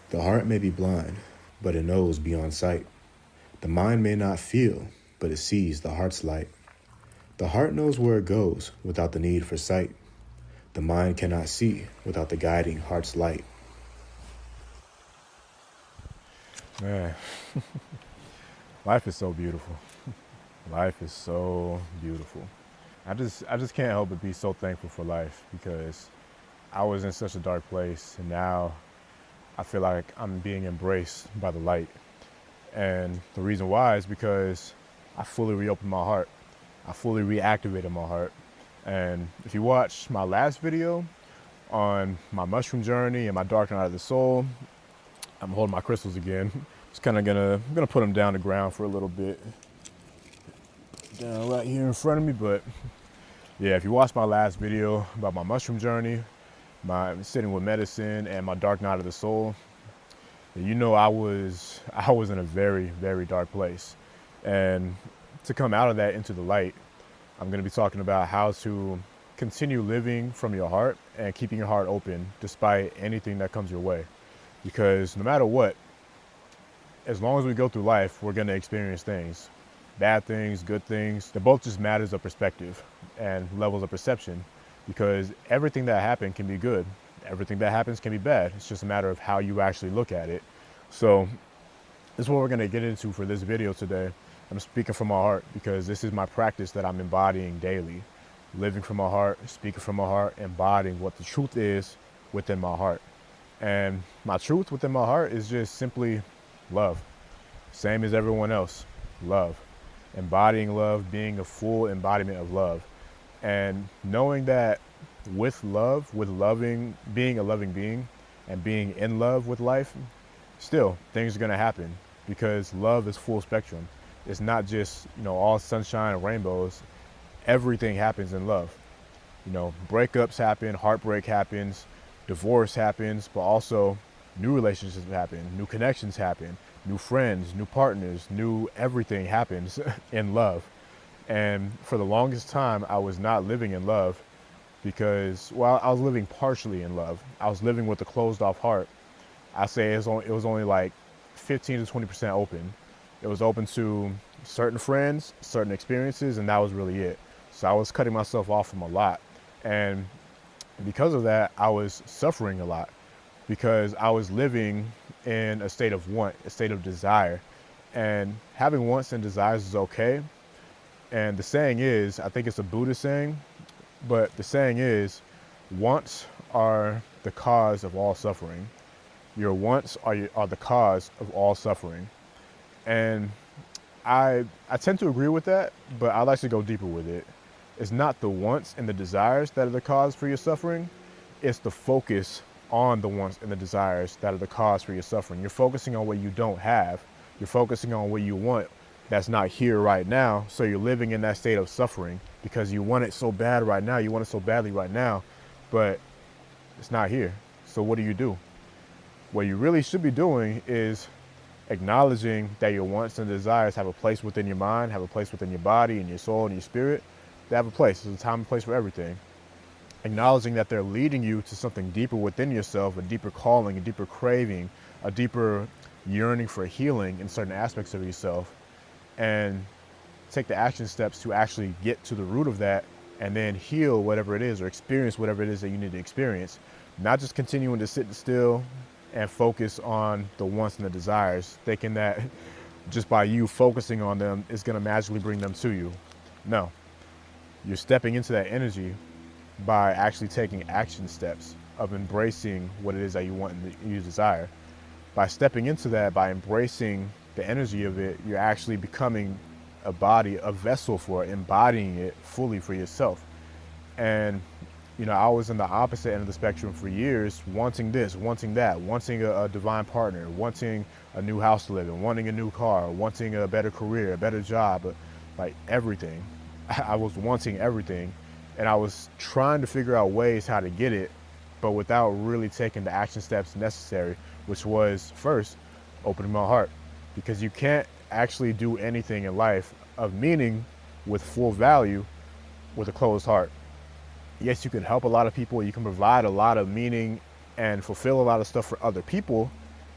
The heart may be blind, but it knows beyond sight. The mind may not feel, but it sees the heart's light. The heart knows where it goes without the need for sight. The mind cannot see without the guiding heart's light. Man, life is so beautiful. Life is so beautiful. I just can't help but be so thankful for life because I was in such a dark place and now I feel like I'm being embraced by the light. And the reason why is because I fully reopened my heart. I fully reactivated my heart. And if you watch my last video on my mushroom journey and my dark night of the soul, I'm holding my crystals again. Just kind of gonna put them down the ground for a little bit. Down right here in front of me, but yeah, if you watch my last video about my mushroom journey, my sitting with medicine and my dark night of the soul, you know I was in a very, very dark place. And to come out of that into the light, I'm going to be talking about how to continue living from your heart and keeping your heart open despite anything that comes your way. Because no matter what, as long as we go through life, we're going to experience things. Bad things, good things. They're both just matters of perspective and levels of perception, because everything that happens can be good. Everything that happens can be bad. It's just a matter of how you actually look at it. So this is what we're going to get into for this video today. I'm speaking from my heart because this is my practice that I'm embodying daily. Living from my heart, speaking from my heart, embodying what the truth is within my heart. And my truth within my heart is just simply love. Same as everyone else, love. Embodying love, being a full embodiment of love. And knowing that with love, with loving, being a loving being and being in love with life, still things are gonna happen because love is full spectrum. It's not just, all sunshine and rainbows. Everything happens in love. Breakups happen, heartbreak happens, divorce happens, but also new relationships happen, new connections happen, new friends, new partners, new everything happens in love. And for the longest time, I was not living in love because, I was living partially in love. I was living with a closed off heart. I say it was only like 15 to 20% open. It was open to certain friends, certain experiences, and that was really it. So I was cutting myself off from a lot. And because of that, I was suffering a lot because I was living in a state of want, a state of desire. And having wants and desires is okay. And the saying is, I think it's a Buddhist saying, but the saying is, wants are the cause of all suffering. Your wants are the cause of all suffering. And I tend to agree with that, but I'd like to go deeper with it. It's not the wants and the desires that are the cause for your suffering. It's the focus on the wants and the desires that are the cause for your suffering. You're focusing on what you don't have. You're focusing on what you want that's not here right now. So you're living in that state of suffering because you want it so bad right now. You want it so badly right now, but it's not here. So what do? What you really should be doing is acknowledging that your wants and desires have a place within your mind, have a place within your body and your soul and your spirit. They have a place. There's a time and place for everything. Acknowledging that they're leading you to something deeper within yourself, a deeper calling, a deeper craving, a deeper yearning for healing in certain aspects of yourself, and take the action steps to actually get to the root of that and then heal whatever it is or experience whatever it is that you need to experience. Not just continuing to sit still and focus on the wants and the desires, thinking that just by you focusing on them is going to magically bring them to you. No, you're stepping into that energy by actually taking action steps of embracing what it is that you want and you desire. By stepping into that, by embracing the energy of it, you're actually becoming a body, a vessel for it, embodying it fully for yourself. And I was in the opposite end of the spectrum for years, wanting this, wanting that, wanting a divine partner, wanting a new house to live in, wanting a new car, wanting a better career, a better job, like everything. I was wanting everything, and I was trying to figure out ways how to get it, but without really taking the action steps necessary, which was first, opening my heart. Because you can't actually do anything in life of meaning with full value with a closed heart. Yes, you can help a lot of people, you can provide a lot of meaning and fulfill a lot of stuff for other people,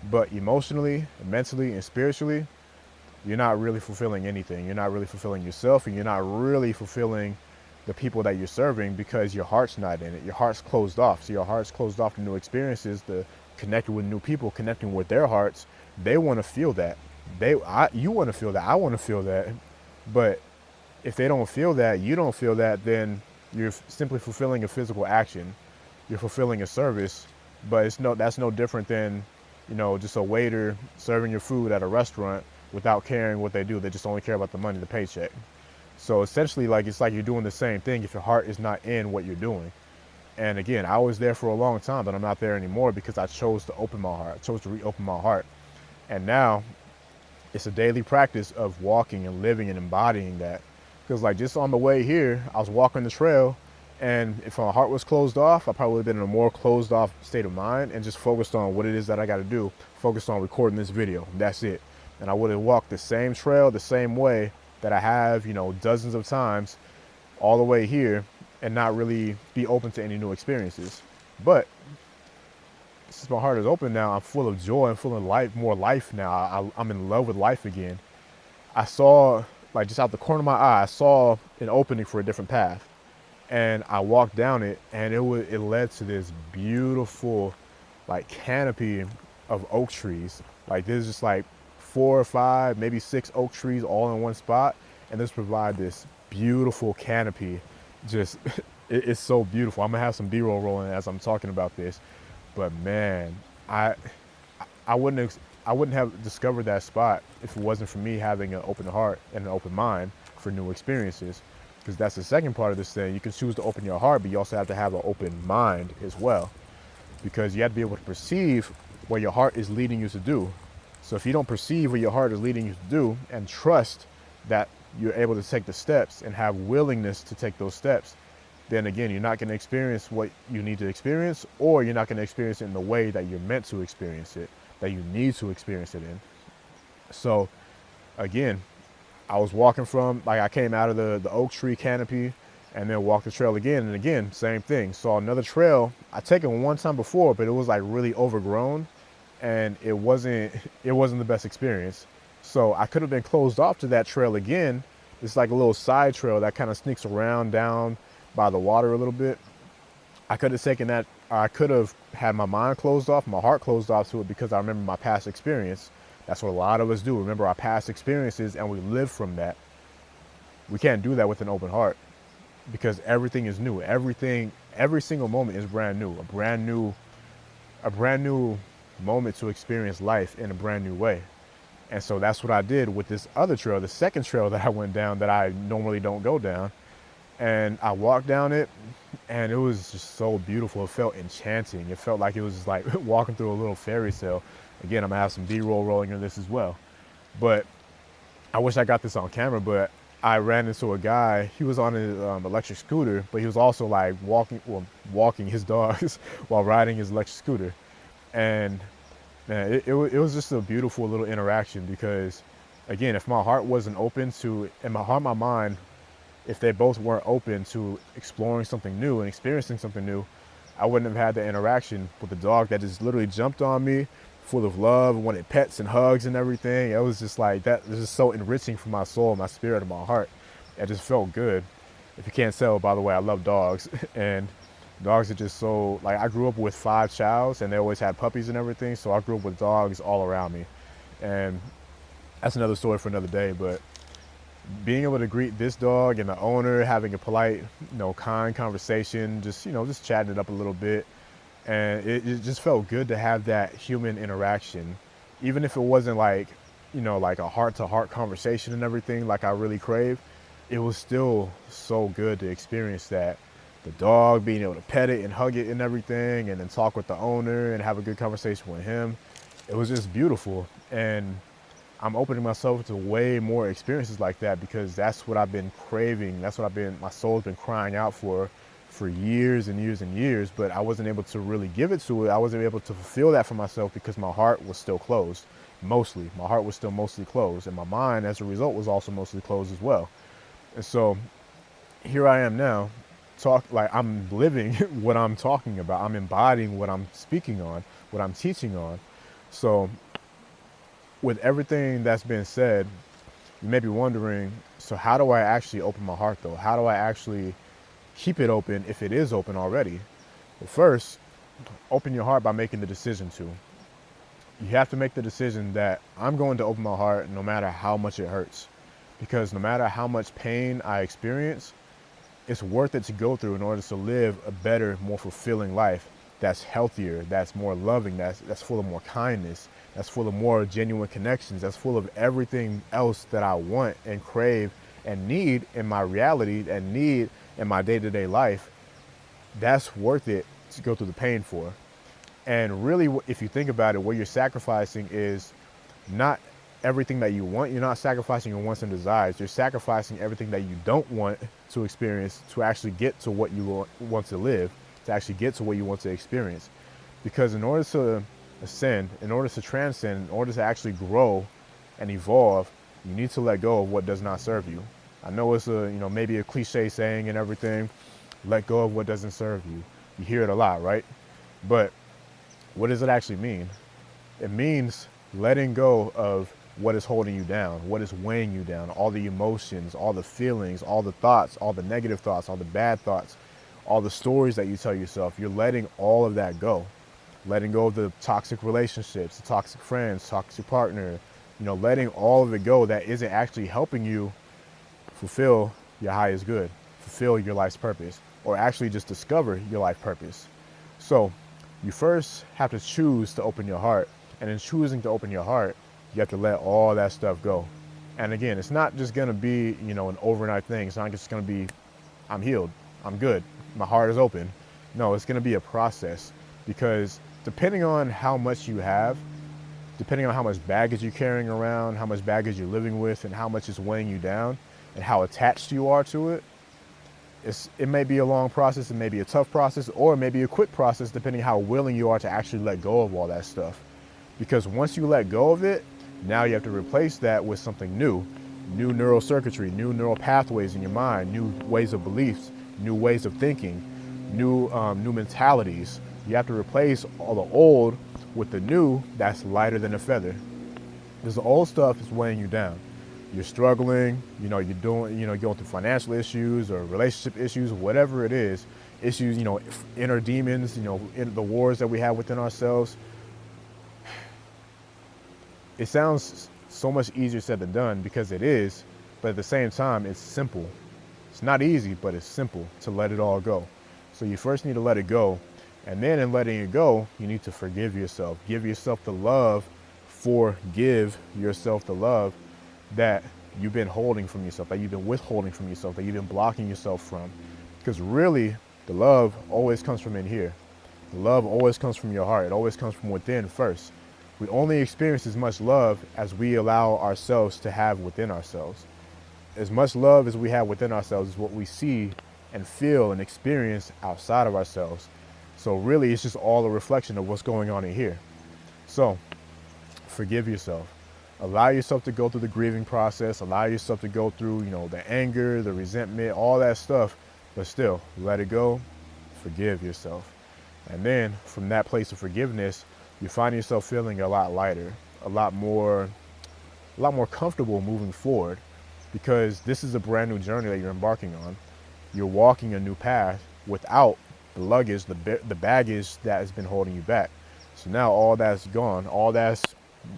But emotionally, mentally, and spiritually, you're not really fulfilling anything. You're not really fulfilling yourself, and you're not really fulfilling the people that you're serving because your heart's not in it. Your heart's closed off. So your heart's closed off to new experiences, to connecting with new people, connecting with their hearts. They want to feel that. You want to feel that. I want to feel that. But if they don't feel that, you don't feel that, then you're simply fulfilling a physical action. You're fulfilling a service, but that's no different than, just a waiter serving your food at a restaurant without caring what they do. They just only care about the money, the paycheck. So essentially, like, it's like you're doing the same thing if your heart is not in what you're doing. And again, I was there for a long time, but I'm not there anymore because I chose to open my heart. I chose to reopen my heart. And now it's a daily practice of walking and living and embodying that. Because like just on the way here, I was walking the trail, and if my heart was closed off, I probably would have been in a more closed off state of mind and just focused on what it is that I got to do, focused on recording this video. That's it. And I would have walked the same trail, the same way that I have, dozens of times all the way here, and not really be open to any new experiences. But since my heart is open now, I'm full of joy, I'm full of life, more life now. I'm in love with life again. I saw, like just out the corner of my eye, I saw an opening for a different path. And I walked down it, and it led to this beautiful, like, canopy of oak trees. Like there's just like 4 or 5, maybe 6 oak trees all in one spot, and this provide this beautiful canopy. Just it's so beautiful. I'm gonna have some B-roll rolling as I'm talking about this, but man, I wouldn't have discovered that spot if it wasn't for me having an open heart and an open mind for new experiences. Because that's the second part of this thing. You can choose to open your heart, but you also have to have an open mind as well. Because you have to be able to perceive what your heart is leading you to do. So if you don't perceive what your heart is leading you to do and trust that you're able to take the steps and have willingness to take those steps, then again, you're not going to experience what you need to experience, or you're not going to experience it in the way that you're meant to experience it, that you need to experience it in. So again, I was walking from, like, I came out of the oak tree canopy and then walked the trail again. And again, same thing. Saw another trail. I taken one time before, but it was like really overgrown, and it wasn't the best experience. So I could have been closed off to that trail again. It's like a little side trail that kind of sneaks around down by the water a little bit. I could have taken that. I could have had my mind closed off, my heart closed off to it, because I remember my past experience. That's what a lot of us do. Remember our past experiences, and we live from that. We can't do that with an open heart, because everything is new. Every single moment is brand new. A brand new moment to experience life in a brand new way. And so that's what I did with this other trail, the second trail that I went down that I normally don't go down. And I walked down it, and it was just so beautiful. It felt enchanting. It felt like it was just like walking through a little fairy tale. Again, I'm gonna have some B-roll rolling in this as well. But I wish I got this on camera, but I ran into a guy. He was on his electric scooter, but he was also like walking his dogs while riding his electric scooter. And man, it was just a beautiful little interaction, because again, if my heart wasn't open to, and my heart and my mind, if they both weren't open to exploring something new and experiencing something new, I wouldn't have had the interaction with the dog that just literally jumped on me, full of love, wanted pets and hugs and everything. It was just like that. It was just so enriching for my soul, my spirit, and my heart. It just felt good. If you can't tell, by the way, I love dogs, and dogs are just so, like, I grew up with 5 chows, and they always had puppies and everything. So I grew up with dogs all around me, and that's another story for another day. But being able to greet this dog and the owner, having a polite, kind conversation, just chatting it up a little bit. And it just felt good to have that human interaction, even if it wasn't like, like a heart to heart conversation and everything like I really crave. It was still so good to experience that. The dog, being able to pet it and hug it and everything, and then talk with the owner and have a good conversation with him. It was just beautiful. And I'm opening myself to way more experiences like that, because that's what I've been craving. That's what my soul's been crying out for years and years and years, but I wasn't able to really give it to it. I wasn't able to fulfill that for myself because my heart was still closed. Mostly. My heart was still mostly closed, and my mind, as a result, was also mostly closed as well. And so here I am now, I'm living what I'm talking about. I'm embodying what I'm speaking on, what I'm teaching on. So with everything that's been said, you may be wondering, so how do I actually open my heart though? How do I actually keep it open if it is open already? Well, first, open your heart by making the decision to. You have to make the decision that I'm going to open my heart no matter how much it hurts. Because no matter how much pain I experience, it's worth it to go through in order to live a better, more fulfilling life that's healthier, that's more loving, that's full of more kindness, that's full of more genuine connections, that's full of everything else that I want and crave and need in my reality and need in my day-to-day life. That's worth it to go through the pain for. And really, if you think about it, what you're sacrificing is not everything that you want. You're not sacrificing your wants and desires. You're sacrificing everything that you don't want to experience to actually get to what you want to live, to actually get to what you want to experience. Because in order to ascend, in order to transcend, in order to actually grow and evolve, you need to let go of what does not serve you. I know it's maybe a cliche saying and everything, let go of what doesn't serve you. You hear it a lot, right? But what does it actually mean? It means letting go of what is holding you down, what is weighing you down, all the emotions, all the feelings, all the thoughts, all the negative thoughts, all the bad thoughts, all the stories that you tell yourself. You're letting all of that go. Letting go of the toxic relationships, the toxic friends, toxic partner, letting all of it go that isn't actually helping you fulfill your highest good, fulfill your life's purpose, or actually just discover your life purpose. So you first have to choose to open your heart. And in choosing to open your heart, you have to let all that stuff go. And again, it's not just going to be, an overnight thing. It's not just going to be, I'm healed, I'm good, my heart is open. No, it's going to be a process, because depending on how much you have, depending on how much baggage you're carrying around, how much baggage you're living with, and how much is weighing you down, and how attached you are to it, it may be a long process, it may be a tough process, or it may be a quick process, depending how willing you are to actually let go of all that stuff. Because once you let go of it, now you have to replace that with something new neural circuitry, new neural pathways in your mind, new ways of beliefs, new ways of thinking, new mentalities. You have to replace all the old with the new that's lighter than a feather. Because the old stuff is weighing you down. You're struggling, you're going through financial issues or relationship issues, whatever it is, issues, inner demons, in the wars that we have within ourselves. It sounds so much easier said than done, because it is, but at the same time, it's simple. It's not easy, but it's simple to let it all go. So you first need to let it go. And then in letting it go, you need to forgive yourself. Give yourself the love. Forgive yourself the love that you've been holding from yourself, that you've been withholding from yourself, that you've been blocking yourself from. Because really, the love always comes from in here. The love always comes from your heart. It always comes from within first. We only experience as much love as we allow ourselves to have within ourselves. As much love as we have within ourselves is what we see and feel and experience outside of ourselves. So really, it's just all a reflection of what's going on in here. So forgive yourself. Allow yourself to go through the grieving process. Allow yourself to go through, the anger, the resentment, all that stuff. But still, let it go. Forgive yourself. And then from that place of forgiveness, you find yourself feeling a lot lighter, a lot more comfortable moving forward, because this is a brand new journey that you're embarking on. You're walking a new path without the luggage, the baggage that has been holding you back. So now all that's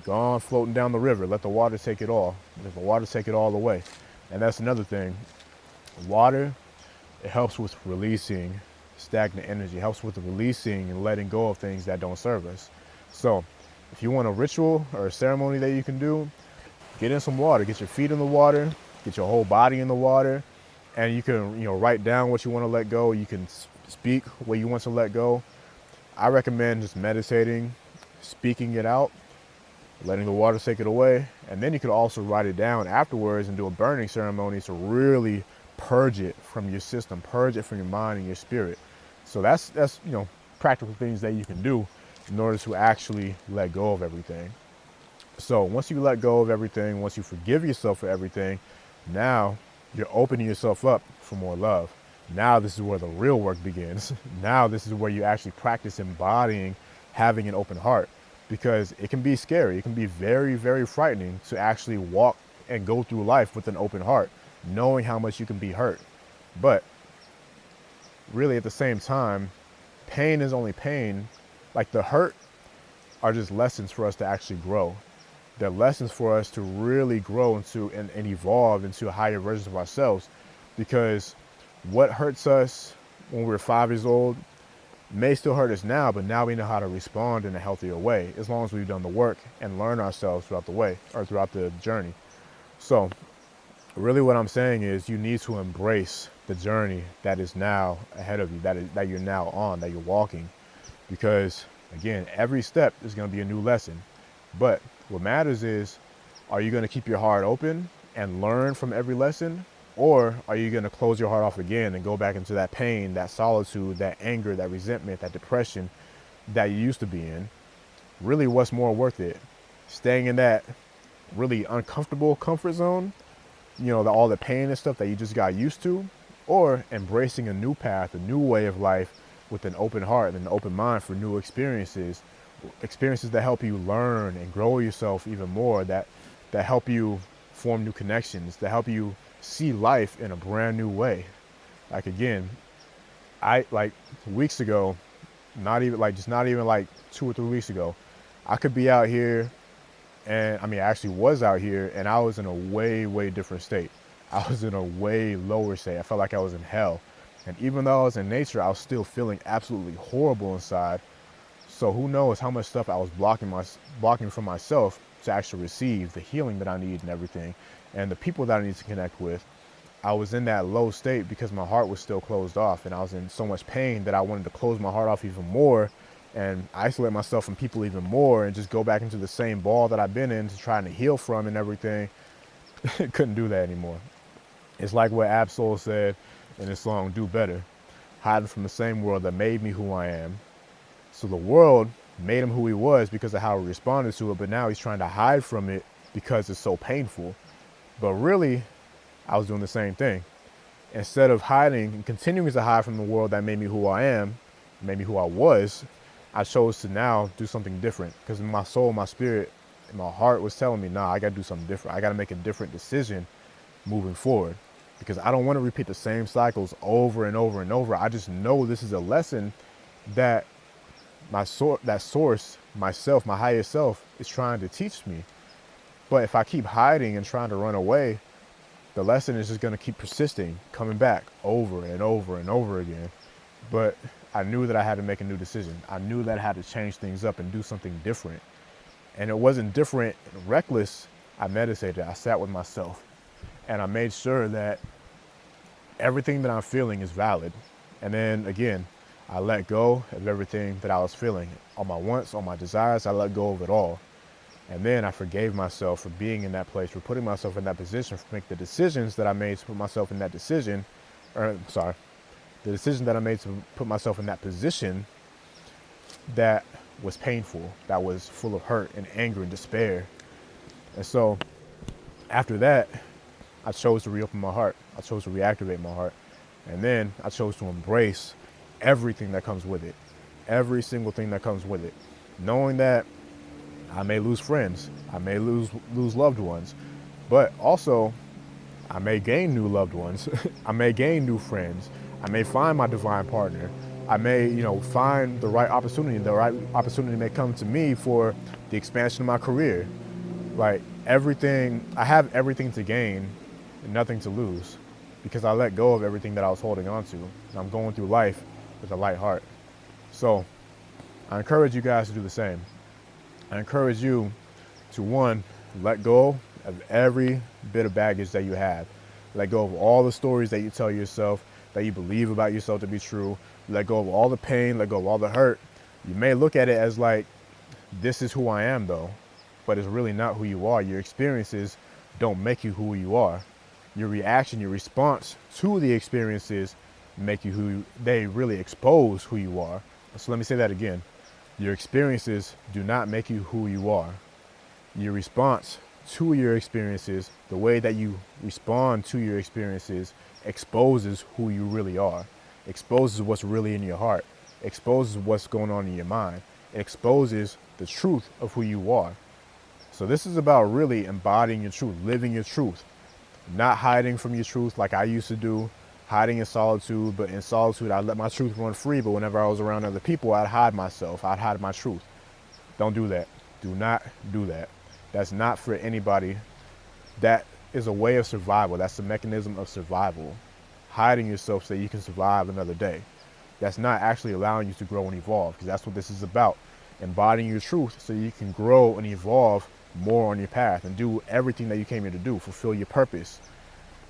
gone floating down the river. Let the water take it all. Let the water take it all away. And that's another thing. Water, it helps with releasing stagnant energy, helps with the releasing and letting go of things that don't serve us. So if you want a ritual or a ceremony that you can do, get in some water, get your feet in the water, get your whole body in the water, and you can, write down what you want to let go. You can speak what you want to let go. I recommend just meditating, speaking it out, letting the water take it away. And then you could also write it down afterwards and do a burning ceremony to really purge it from your system, purge it from your mind and your spirit. So that's practical things that you can do in order to actually let go of everything. So once you let go of everything, once you forgive yourself for everything, now you're opening yourself up for more love. Now this is where the real work begins. Now this is where you actually practice embodying having an open heart. because it can be scary. It can be very, very frightening to actually walk and go through life with an open heart, knowing how much you can be hurt. But really, at the same time, pain is only pain. Like, the hurt are just lessons for us to actually grow. They're lessons for us to really grow into and evolve into higher versions of ourselves. Because what hurts us when we're 5 years old may still hurt us now, but now we know how to respond in a healthier way, as long as we've done the work and learn ourselves throughout the way, or throughout the journey. So really what I'm saying is, you need to embrace the journey that is now ahead of you, that you're now on, that you're walking. Because again, every step is going to be a new lesson. But what matters is, are you going to keep your heart open and learn from every lesson? Or are you going to close your heart off again and go back into that pain, that solitude, that anger, that resentment, that depression that you used to be in? Really, what's more worth it? Staying in that really uncomfortable comfort zone, all the pain and stuff that you just got used to, or embracing a new path, a new way of life with an open heart and an open mind for new experiences that help you learn and grow yourself even more, that help you form new connections, that help you see life in a brand new way. Like, again, I like weeks ago, not even like 2 or 3 weeks ago, I could be out here, and I actually was out here, and I was in a way, way different state. I was in a way lower state. I felt like I was in hell. And even though I was in nature, I was still feeling absolutely horrible inside. So who knows how much stuff I was blocking from myself to actually receive the healing that I need and everything, and the people that I need to connect with. I was in that low state because my heart was still closed off, and I was in so much pain that I wanted to close my heart off even more and isolate myself from people even more, and just go back into the same ball that I've been in to trying to heal from and everything. Couldn't do that anymore. It's like what Ab-Soul said in his song Do Better: hiding from the same world that made me who I am. So the world made him who he was because of how he responded to it, but now he's trying to hide from it because it's so painful. But really, I was doing the same thing. Instead of hiding and continuing to hide from the world that made me who I am, made me who I was, I chose to now do something different, because my soul, my spirit, and my heart was telling me, nah, I got to do something different. I got to make a different decision moving forward, because I don't want to repeat the same cycles over and over and over. I just know this is a lesson that that source, myself, my higher self, is trying to teach me. But if I keep hiding and trying to run away, the lesson is just going to keep persisting, coming back over and over and over again. But I knew that I had to make a new decision. I knew that I had to change things up and do something different. And it wasn't different and reckless. I meditated, I sat with myself, and I made sure that everything that I'm feeling is valid. And then again, I let go of everything that I was feeling. All my wants, all my desires, I let go of it all. And then I forgave myself for being in that place, for putting myself in that position, for making the decisions that I made to put myself in that decision, the decision that I made to put myself in that position that was painful, that was full of hurt and anger and despair. And so after that, I chose to reopen my heart. I chose to reactivate my heart. And then I chose to embrace everything that comes with it, every single thing that comes with it, knowing that I may lose friends, I may lose loved ones, but also I may gain new loved ones. I may gain new friends. I may find my divine partner. I may, find the right opportunity. The right opportunity may come to me for the expansion of my career. Like, everything, I have everything to gain and nothing to lose, because I let go of everything that I was holding on to. And I'm going through life with a light heart. So I encourage you guys to do the same. I encourage you to, one, let go of every bit of baggage that you have. Let go of all the stories that you tell yourself, that you believe about yourself to be true. Let go of all the pain, let go of all the hurt. You may look at it as like, this is who I am though, but it's really not who you are. Your experiences don't make you who you are. Your reaction, your response to the experiences make you they really expose who you are. So let me say that again. Your experiences do not make you who you are. Your response to your experiences, the way that you respond to your experiences, exposes who you really are, exposes what's really in your heart, exposes what's going on in your mind. It exposes the truth of who you are. So this is about really embodying your truth, living your truth, not hiding from your truth like I used to do, hiding in solitude. But in solitude, I'd let my truth run free. But whenever I was around other people, I'd hide myself. I'd hide my truth. Don't do that. Do not do that. That's not for anybody. That is a way of survival. That's the mechanism of survival. Hiding yourself so you can survive another day. That's not actually allowing you to grow and evolve, because that's what this is about. Embodying your truth so you can grow and evolve more on your path and do everything that you came here to do, fulfill your purpose.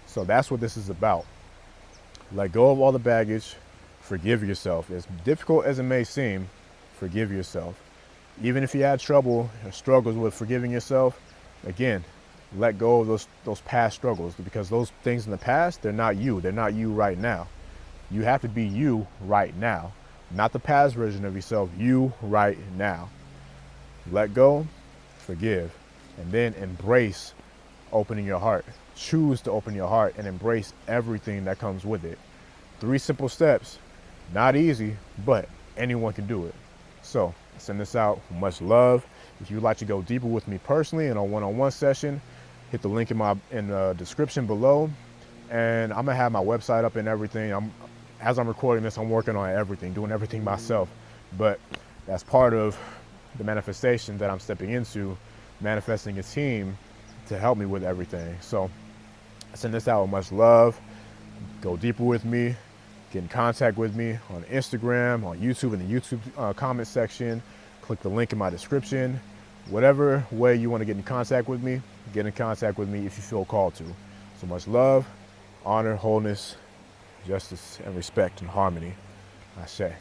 So that's what this is about. Let go of all the baggage, forgive yourself. As difficult as it may seem, forgive yourself. Even if you had trouble or struggles with forgiving yourself, again, let go of those past struggles, because those things in the past, they're not you. They're not you right now. You have to be you right now, not the past version of yourself, you right now. Let go, forgive, and then embrace opening your heart. Choose to open your heart and embrace everything that comes with it. 3 simple steps, not easy, but anyone can do it. So send this out, much love. If you'd like to go deeper with me personally in a one-on-one session, hit the link in the description below. And I'm gonna have my website up and everything. As I'm recording this, I'm working on everything, doing everything myself. But that's part of the manifestation that I'm stepping into, manifesting a team to help me with everything. So send this out with much love. Go deeper with me. Get in contact with me on Instagram, on YouTube, in the YouTube comment section. Click the link in my description. Whatever way you want to get in contact with me, get in contact with me if you feel called to. So much love, honor, wholeness, justice, and respect and harmony. Ashe.